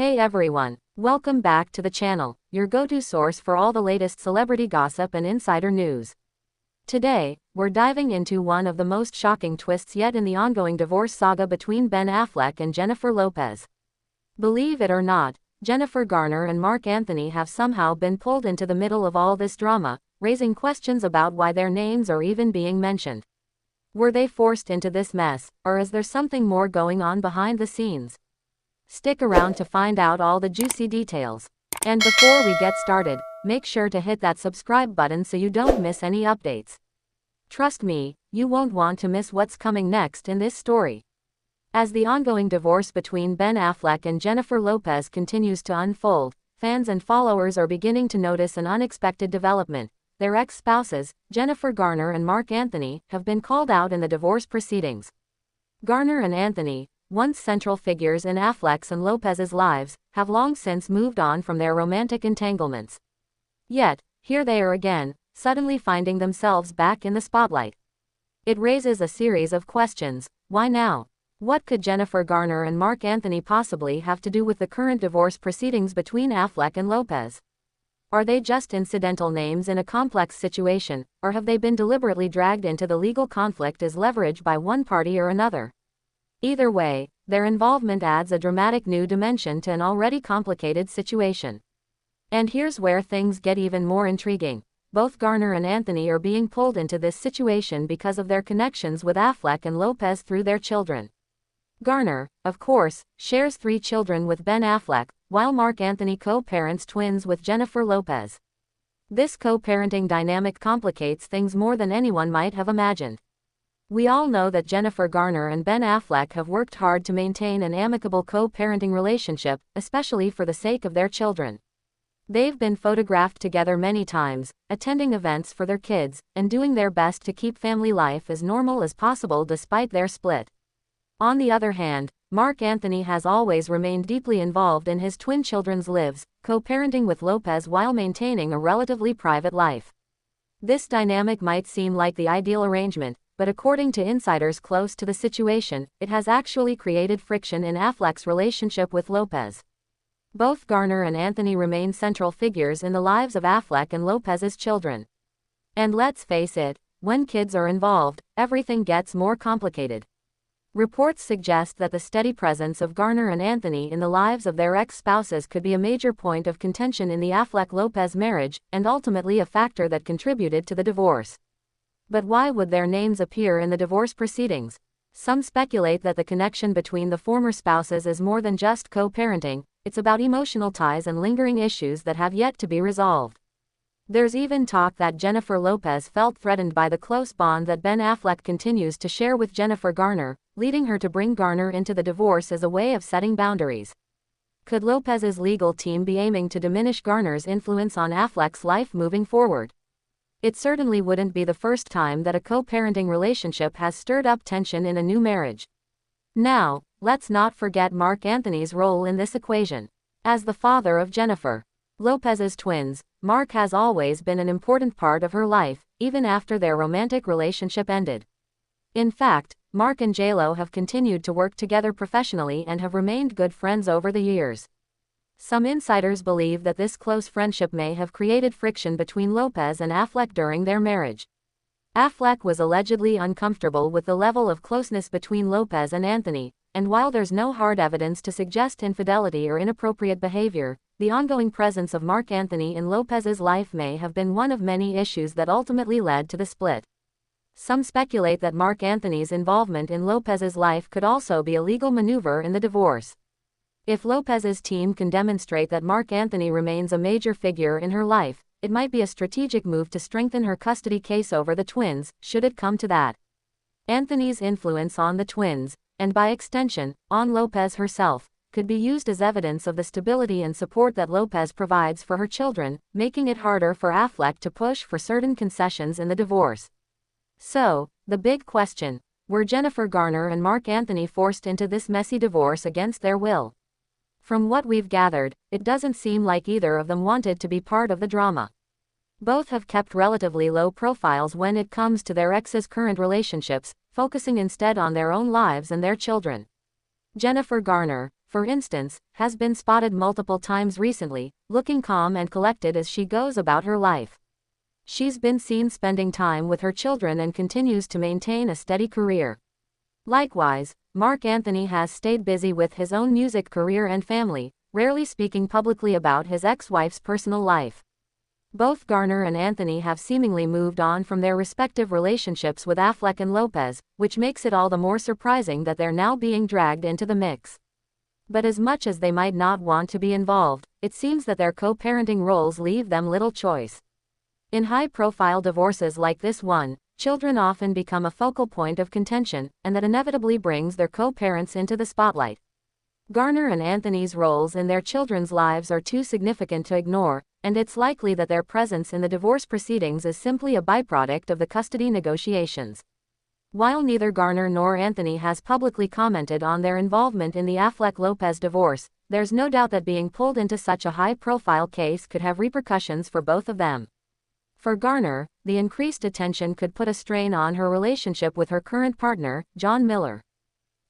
Hey everyone, welcome back to the channel, your go-to source for all the latest celebrity gossip and insider news. Today, we're diving into one of the most shocking twists yet in the ongoing divorce saga between Ben Affleck and Jennifer Lopez. Believe it or not, Jennifer Garner and Marc Anthony have somehow been pulled into the middle of all this drama, raising questions about why their names are even being mentioned. Were they forced into this mess, or is there something more going on behind the scenes? Stick around to find out all the juicy details. And before we get started, make sure to hit that subscribe button so you don't miss any updates. Trust me, you won't want to miss what's coming next in this story. As the ongoing divorce between Ben Affleck and Jennifer Lopez continues to unfold, fans and followers are beginning to notice an unexpected development. Their ex-spouses, Jennifer Garner and Marc Anthony, have been called out in the divorce proceedings. Garner and Anthony, once central figures in Affleck's and Lopez's lives, have long since moved on from their romantic entanglements. Yet, here they are again, suddenly finding themselves back in the spotlight. It raises a series of questions. Why now? What could Jennifer Garner and Marc Anthony possibly have to do with the current divorce proceedings between Affleck and Lopez? Are they just incidental names in a complex situation, or have they been deliberately dragged into the legal conflict as leverage by one party or another? Either way, their involvement adds a dramatic new dimension to an already complicated situation. And here's where things get even more intriguing. Both Garner and Anthony are being pulled into this situation because of their connections with Affleck and Lopez through their children. Garner, of course, shares 3 children with Ben Affleck, while Marc Anthony co-parents twins with Jennifer Lopez. This co-parenting dynamic complicates things more than anyone might have imagined. We all know that Jennifer Garner and Ben Affleck have worked hard to maintain an amicable co-parenting relationship, especially for the sake of their children. They've been photographed together many times, attending events for their kids, and doing their best to keep family life as normal as possible despite their split. On the other hand, Marc Anthony has always remained deeply involved in his twin children's lives, co-parenting with Lopez while maintaining a relatively private life. This dynamic might seem like the ideal arrangement, but according to insiders close to the situation, it has actually created friction in Affleck's relationship with Lopez. Both Garner and Anthony remain central figures in the lives of Affleck and Lopez's children. And let's face it, when kids are involved, everything gets more complicated. Reports suggest that the steady presence of Garner and Anthony in the lives of their ex-spouses could be a major point of contention in the Affleck-Lopez marriage, and ultimately a factor that contributed to the divorce. But why would their names appear in the divorce proceedings? Some speculate that the connection between the former spouses is more than just co-parenting, it's about emotional ties and lingering issues that have yet to be resolved. There's even talk that Jennifer Lopez felt threatened by the close bond that Ben Affleck continues to share with Jennifer Garner, leading her to bring Garner into the divorce as a way of setting boundaries. Could Lopez's legal team be aiming to diminish Garner's influence on Affleck's life moving forward? It certainly wouldn't be the first time that a co-parenting relationship has stirred up tension in a new marriage. Now, let's not forget Marc Anthony's role in this equation. As the father of Jennifer Lopez's twins, Marc has always been an important part of her life, even after their romantic relationship ended. In fact, Marc and J.Lo have continued to work together professionally and have remained good friends over the years. Some insiders believe that this close friendship may have created friction between Lopez and Affleck during their marriage. Affleck was allegedly uncomfortable with the level of closeness between Lopez and Anthony, and while there's no hard evidence to suggest infidelity or inappropriate behavior, the ongoing presence of Marc Anthony in Lopez's life may have been one of many issues that ultimately led to the split. Some speculate that Marc Anthony's involvement in Lopez's life could also be a legal maneuver in the divorce. If Lopez's team can demonstrate that Marc Anthony remains a major figure in her life, it might be a strategic move to strengthen her custody case over the twins, should it come to that. Anthony's influence on the twins, and by extension, on Lopez herself, could be used as evidence of the stability and support that Lopez provides for her children, making it harder for Affleck to push for certain concessions in the divorce. So, the big question: were Jennifer Garner and Marc Anthony forced into this messy divorce against their will? From what we've gathered, it doesn't seem like either of them wanted to be part of the drama. Both have kept relatively low profiles when it comes to their exes' current relationships, focusing instead on their own lives and their children. Jennifer Garner, for instance, has been spotted multiple times recently, looking calm and collected as she goes about her life. She's been seen spending time with her children and continues to maintain a steady career. Likewise, Marc Anthony has stayed busy with his own music career and family, rarely speaking publicly about his ex-wife's personal life. Both Garner and Anthony have seemingly moved on from their respective relationships with Affleck and Lopez, which makes it all the more surprising that they're now being dragged into the mix. But as much as they might not want to be involved, it seems that their co-parenting roles leave them little choice. In high-profile divorces like this one, children often become a focal point of contention, and that inevitably brings their co-parents into the spotlight. Garner and Anthony's roles in their children's lives are too significant to ignore, and it's likely that their presence in the divorce proceedings is simply a byproduct of the custody negotiations. While neither Garner nor Anthony has publicly commented on their involvement in the Affleck-Lopez divorce, there's no doubt that being pulled into such a high-profile case could have repercussions for both of them. For Garner, the increased attention could put a strain on her relationship with her current partner, John Miller.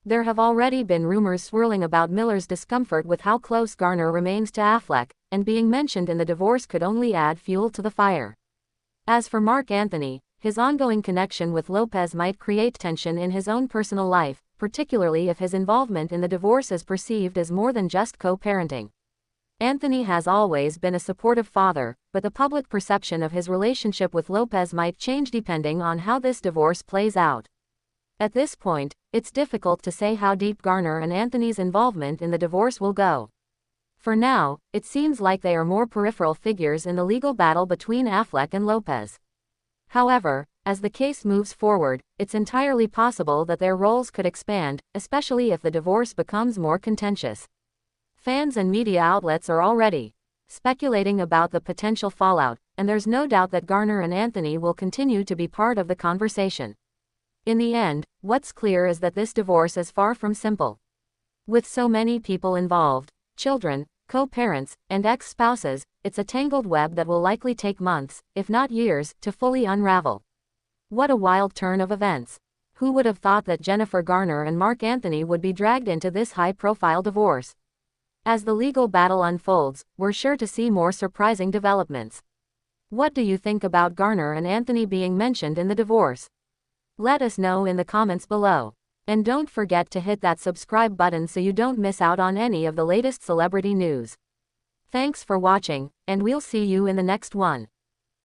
There have already been rumors swirling about Miller's discomfort with how close Garner remains to Affleck, and being mentioned in the divorce could only add fuel to the fire. As for Marc Anthony, his ongoing connection with Lopez might create tension in his own personal life, particularly if his involvement in the divorce is perceived as more than just co-parenting. Anthony has always been a supportive father, but the public perception of his relationship with Lopez might change depending on how this divorce plays out. At this point, it's difficult to say how deep Garner and Anthony's involvement in the divorce will go. For now, it seems like they are more peripheral figures in the legal battle between Affleck and Lopez. However, as the case moves forward, it's entirely possible that their roles could expand, especially if the divorce becomes more contentious. Fans and media outlets are already speculating about the potential fallout, and there's no doubt that Garner and Anthony will continue to be part of the conversation. In the end, what's clear is that this divorce is far from simple. With so many people involved, children, co-parents, and ex-spouses, it's a tangled web that will likely take months, if not years, to fully unravel. What a wild turn of events. Who would have thought that Jennifer Garner and Marc Anthony would be dragged into this high-profile divorce? As the legal battle unfolds, we're sure to see more surprising developments. What do you think about Garner and Anthony being mentioned in the divorce? Let us know in the comments below. And don't forget to hit that subscribe button so you don't miss out on any of the latest celebrity news. Thanks for watching, and we'll see you in the next one.